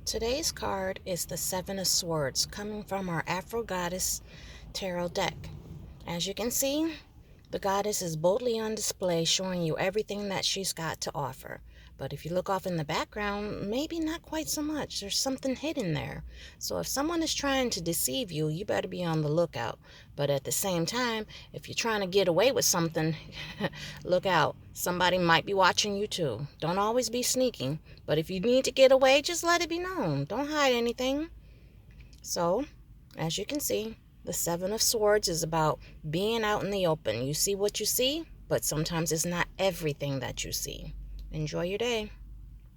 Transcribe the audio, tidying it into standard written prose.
Today's card is the Seven of Swords, coming from our AfroGoddess tarot deck. As you can see, the goddess is boldly on display, showing you everything that she's got to offer. But if you look off in the background, maybe not quite so much. There's something hidden there. So if someone is trying to deceive you, you better be on the lookout. But at the same time, if you're trying to get away with something, look out. Somebody might be watching you too. Don't always be sneaking. But if you need to get away, just let it be known. Don't hide anything. So, as you can see, the Seven of Swords is about being out in the open. You see what you see, but sometimes it's not everything that you see. Enjoy your day.